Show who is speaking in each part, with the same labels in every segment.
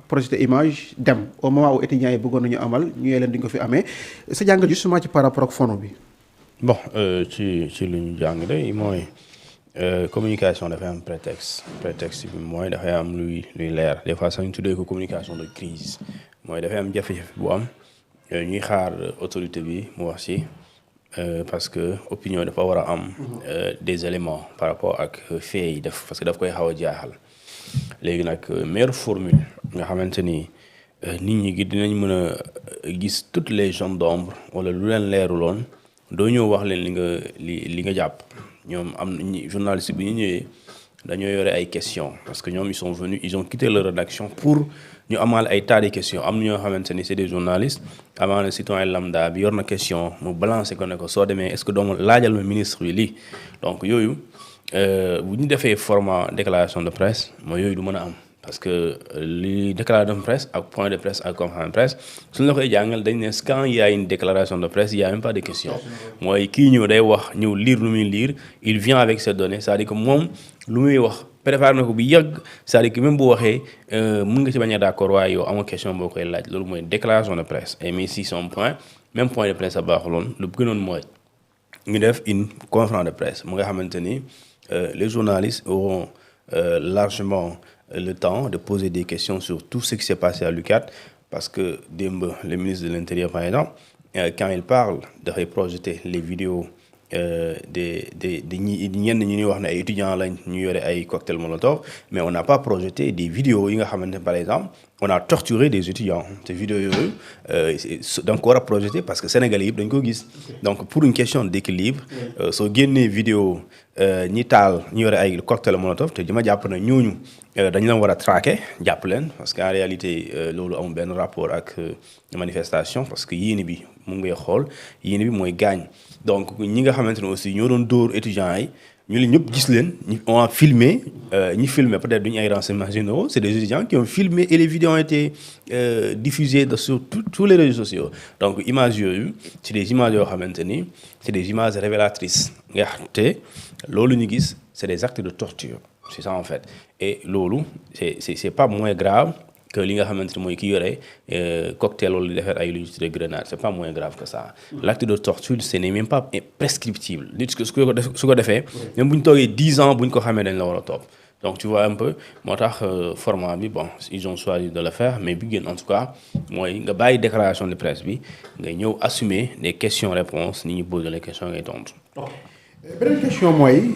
Speaker 1: projeté image dem au moment où étudiants yi bëggoon nañu amal ñu yee leen di ko fi amee sa jàngat justement ci par rapport ak fono bi.
Speaker 2: bon ci lu ñu jàng de mooy communication dafay am prétexte bi mooy dafay am luy leer des fois sax ñu tuddee ko communication de crise mooy dafay am jafe-jafe bu am ñuy xaar autorité bi mu wax ci parce que opinion dafa war a am des éléments par rapport ak faits yi parce que daf koy xaw a jaaxal léegi nag meilleure formule nga xamante ni nit ñi gi dinañ mën a gis toutes les zones d'ombre wala lu leen leeruloon doo ñëw wax leen li nga jàpp ñoom am nañu journaliste bi ñu ñëwee dañoo yore ay questions parce que ñoom ils ont quitté leur rédaction pour ñu amal ay tas de questions am na ñoo xamante ni c'est des journalistes amaana citoyen lambda bi yor na question mu balancer ko ne ko soo demee est-ce que doomu laajal ma ministre bi lii donc yooyu bu ñu defee format déclaration de presse mooy yooyu du mën a am parce que li déclaration de presse ak point de presse ak conférence de presse suñu la koy jàngal dañ ne quand il y a une déclaration de presse il y a même pas de question mooy kii ñëw day wax ñëw lire lu muy lire il vient avec ses données c'est-à-dire que moom lu muy wax préparé na ko bu yàgg c'est-à-dire que même bu waxee mën nga ci bañ a d'accord waaye yow amoo question boo koy laaj loolu mooy déclaration de presse et mais si son point même point de presse a baaxuloon lu gënoon mooy ñu def une conférence de presse mu nga xamante ni les journalistes auront largement le temps de poser des questions sur tout ce qui s'est passé à l'UCAD parce que démb le ministre de l'Intérieur par exemple quand il parle dafay projeter les vidéos ñenn ñi ñuy wax ne ay étudiants lañ ñu yore ay cocktail molotov mais on n'a pas projeté des vidéos yi nga xamante ne par exemple on a torturé des étudiants te vidéos yooyu da nga ko war a projeté parce que Sénégalais yëpp dañ ko gis donc pour une question d'équilibre soo génnee vidéo ñi taal ñu yore ay cocktail molotov te dama jàpp na ñooñu dañu leen war a traquer jàpp leen parce que en réalité loolu amul benn rapport ak manifestation parce que yéene bi mu ngay xool yéene bi mooy gaañ donc ñi nga xamante ne aussi ñoo doon dóor étudiants yi ñu leen ñëpp gis leen on a filmé ñi filmé peut-être duñu ay renseignements généraux c'est des étudiants qui ont filmé et les vidéos ont été diffusées sur tous les réseaux sociaux donc images yooyu c'est des images yoo xamante ni c'est des images révélatrices nga te loolu ñu gis c'est des actes de torture c'est ça en fait et loolu c'est pas moins grave que li nga xamante ni mooy ki yore cocktail wala defar ay lu ñu tuddee grenade c'est pas moins grave que ça l'acte de torture ce n'est même pas prescriptible nit su ko defee même bu ñu toogee 10 ans bu ñu ko xamee dañ la war a topp donc tu vois un peu moo tax format bi bon ils ont choisi de le faire mais bi gën en tout cas mooy nga bàyyi déclaration de presse bi nga ñëw assumer des questions-réponses ni ñu poser les questions ngay tontu.
Speaker 1: beneen question mooy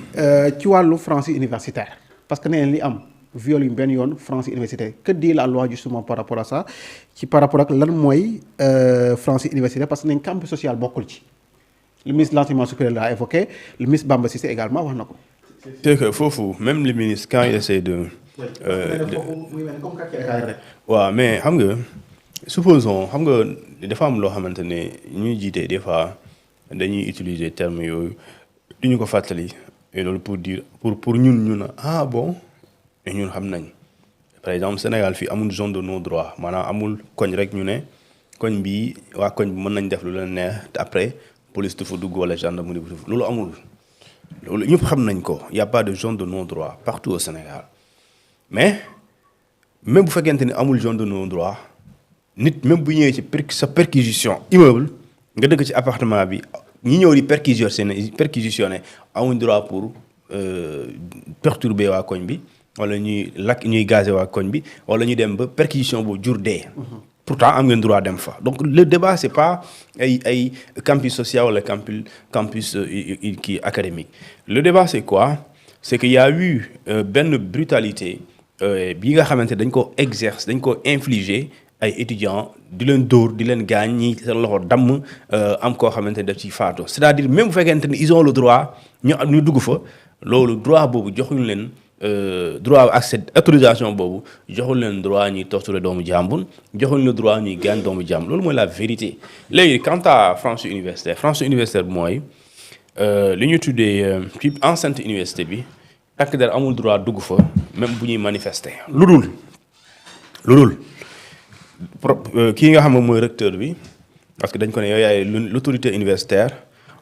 Speaker 1: ci wàllu français universitaire parce que nee li am. viol yu benn yoon français universitaire que dit la loi justement par rapport à ça ci par rapport ak lan mooy français universitaire parce que nañ campus social bokkul ci le ministre de l'enseignement supérieur l'a évoqué le ministre Bamba Cissé également wax na ko.
Speaker 2: c'est que foofu même le ministre quand il essaie de. waaw mais xam nga supposons xam nga dafa am loo xamante ne ñuy jiite des fois dañuy utiliser termes yooyu du ñu ko fàttali et loolu pour dire pour ñun ah bon. et ñun xam nañ par exemple Sénégal fii amul zone de non-droit maanaam amul koñ rek ñu ne koñ bii waa koñ bi mën nañ def lu leen neex te après police du fa dugg wala gendarmerie bu loolu amul loolu ñëpp xam nañ ko y a pas de zone de non-droit partout au Sénégal mais même bu fekkente ni amul zone de non-droit nit même bu ñëwee ci sa perquisition immeuble nga dëkk ci appartement bi ñi ñëw di perquisitionner amuñ droit pour perturber waa koñ bi wala ñuy gazé waa koñ bi wala ñu dem ba perquisition boobu jur dee. pourtant am ngeen droit dem fa donc le débat c'est pas ay campus social wala campus kii académique le débat c'est quoi c'est qu'il y a eu benn brutalité bi nga xamante dañ ko infliger ay étudiants di leen dóor di leen gaañ ñi seen loxo damm am koo xamante ne daf ci faatu c'est-à-dire même bu fekkente ni ils ont le droit ñu dugg fa loolu droit boobu joxuñu leen. droit accès autorisation boobu joxul leen droit ñuy torturer doomu jàmbur joxul leen droit ñuy gaañ doomu jàmbur loolu mooy la vérité léegi quant à France universitaire bi mooy li ñu tuddee ci enceinte université bi takk der amul droit dugg fa même bu ñuy manifester lu dul kii nga xam ne mooy recteur bi parce que dañ ko ne yow yaay l'autorité universitaire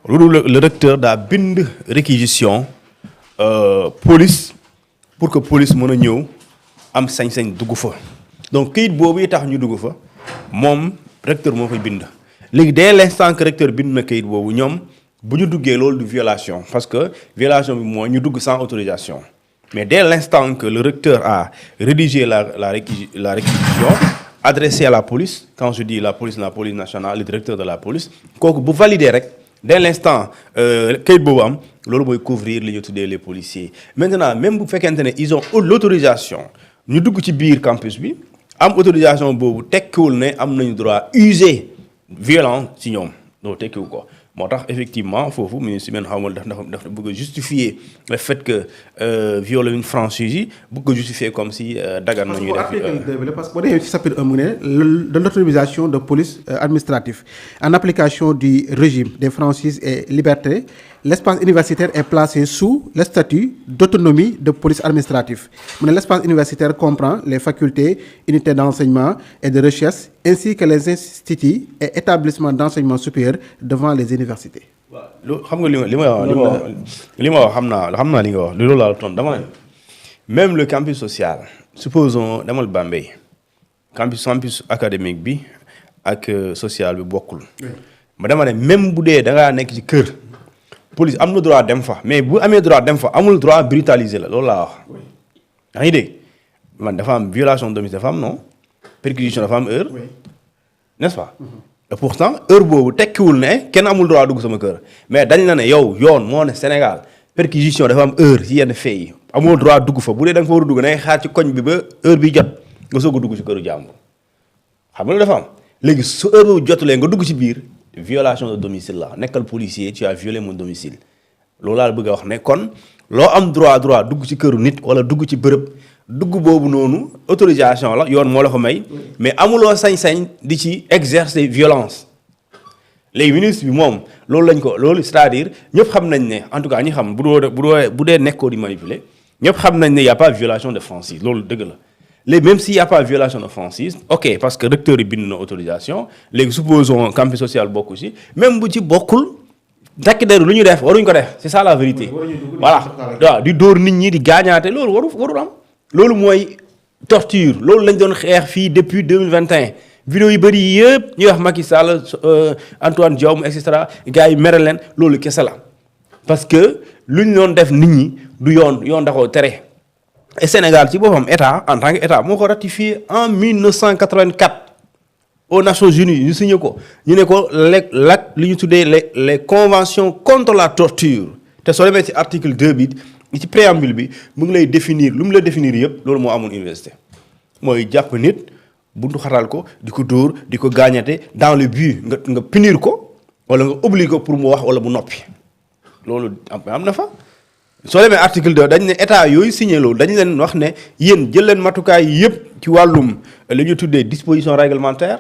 Speaker 2: lu dul le recteur daa bind réquisition police pour que police mën a ñëw am sañ-sañ dugg fa donc këyit boobu tax ñu dugg fa moom recteur moo koy bind. léegi dès l'instant que recteur bind na këyit boobu ñoom bu ñu duggee loolu du violation parce que violation bi mooy ñu dugg sans autorisation mais dès l'instant que le recteur a rédigé la réquisition adressée à la police, quand je dis la police nationale, le directeur de la police kooku bu valider rek dès l'instant kayit boobu am loolu mooy couvrir li ñu tuddee les policiers. Maintenant même bu fekkente ne ils ont l'autorisation ñu dugg ci biir campus bi am autorisation boobu tekkiwul ne am nañu droit user violent ci ñoom loolu tekkiwu ko. moo tax effectivement foofu ministre bi xaw ma dafa bëgg a justifier le fait que violé une franchise yi bëgg ko justifier comme si dagan nañuy def.
Speaker 1: parce que boo demee ci chapitre 1 mu ne de l'autorisation de police administrative en application du régime des franchises et libertés l'espace universitaire est placé sous le statut d'autonomie de police administrative mu ne l'espace universitaire comprend les facultés unités d'enseignement et de recherche ainsi que les instituts et établissements d'enseignement supérieur devant les universités.
Speaker 2: waaw loolu xam nga li ma wax xam naa li nga wax loolu laa la tontu dama ne même le campus social supposons demal Bambey campus académique bi ak social bi bokkul. ma dama ne même bu dee da ngaa nekk ci kër police am na droit dem fa mais bu amee droit dem fa amul droit brutaliser la loolu laa wax. yaa ngi dégg man dafa am violation de domicile dafa am non perquisition dafa am heure. n'est-ce pas. et pourtant heure boobu tekkiwul ne kenn amul droit dugg sama kër mais dañ la ne yow yoon moo ne Sénégal perquisition dafa am heure ci yenn fee yi amoo droit dugg fa bu dee da nga fa war a dugg da ngay xaar ci koñ bi ba heure bi jot nga soog a dugg ci këru jàmbur xam nga dafa am léegi su heure boobu jotulee nga dugg ci biir violation de domicile la nekkal policier tu as violé mon domicile loolu laa bëgg a wax ne kon loo am droit dugg ci këru nit wala dugg ci bërëb dugg boobu noonu autorisation la yoon moo la ko may mais amuloo sañ-sañ di ci exercer violence léegi ministre bi moom loolu c'est-à-dire ñëpp xam nañ ne en tout cas ñi xam bu dee nekkoo di manipuler ñëpp xam nañ ne y a pas violation de franchise loolu dëgg la léegi même s'il y a pas violation de franchise ok parce que recteur yi bind na autorisation léegi supposons campus social bokku ci même bu ci bokkul takk deru lu ñu def waruñ ko def c'est ça la vérité voilà waaw di dóor nit ñi di gaañaate loolu warul am loolu mooy torture loolu lañ doon xeex fii depuis 2021 vidéo yu bëri yëpp ñuy wax Macky Sall Antoine Diome et cetera gars yi mere leen loolu kese la parce que lu ñu doon def nit ñi du yoon da koo tere et Sénégal ci boppam état en tant que état moo ko ratifié en 1984 aux Nations Unies ñu signé ko ñu ne ko li ñu tuddee les conventions contre la torture te soo demee ci article 2 bi ci préambule bi mu ngi lay définir lu mu la définir yëpp loolu moo amoon université mooy jàpp nit buntu xatal ko di ko dóor di ko gaañate dans le but nga punir ko wala nga obliger ko pour mu wax wala mu noppi loolu am na fa. soo demee article 2 dañ ne état yooyu signé loolu dañ leen wax ne yéen jël leen matukaay yëpp ci wàllum li ñu tuddee disposition réglementaire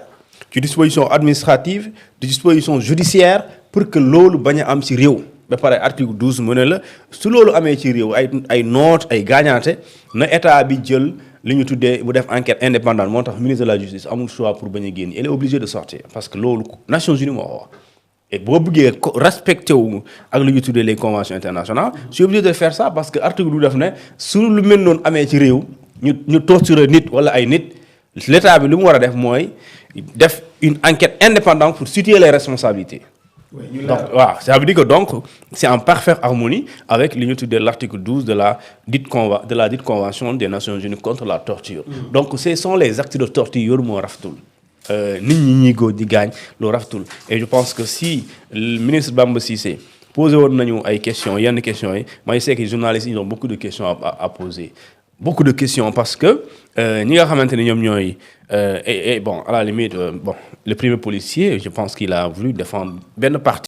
Speaker 2: ci disposition administrative ci disposition judiciaire pour que loolu bañ a am ci réew. ba pare article 12 mu ne la su loolu amee ci réew ay noot ay gaañaate na état bi jël li ñu tuddee bu def enquête indépendante moo tax ministre de la justice amul choix pour bañ a génn elle est obligée de sortir parce que loolu Nations Unies moo ko wax et boo bëggee respecté wu ak li ñu tuddee les conventions internationales je suis obligé de faire ça parce que article du def ne su lu mel noonu amee ci réew ñu torturer nit wala ay nit l'état bi lu mu war a def mooy def une enquête indépendante pour situer les responsabilités. Donc, voilà, ça veut dire que donc, c'est en parfaite harmonie avec l'article 12 de la dite convention des Nations Unies contre la torture. Donc, ce sont les actes de torture moo rafetul nit ñi góor di gaañ loo rafetul et je pense que si le ministre Bamba Cissé posé woon nañu ay questions yenn questions yi may sais que les journalistes ils ont beaucoup de questions à poser. Beaucoup de questions parce que ñi nga xamante ne ñoom ñooy et bon à la limite le premier policier je pense qu'il a voulu défendre benn partie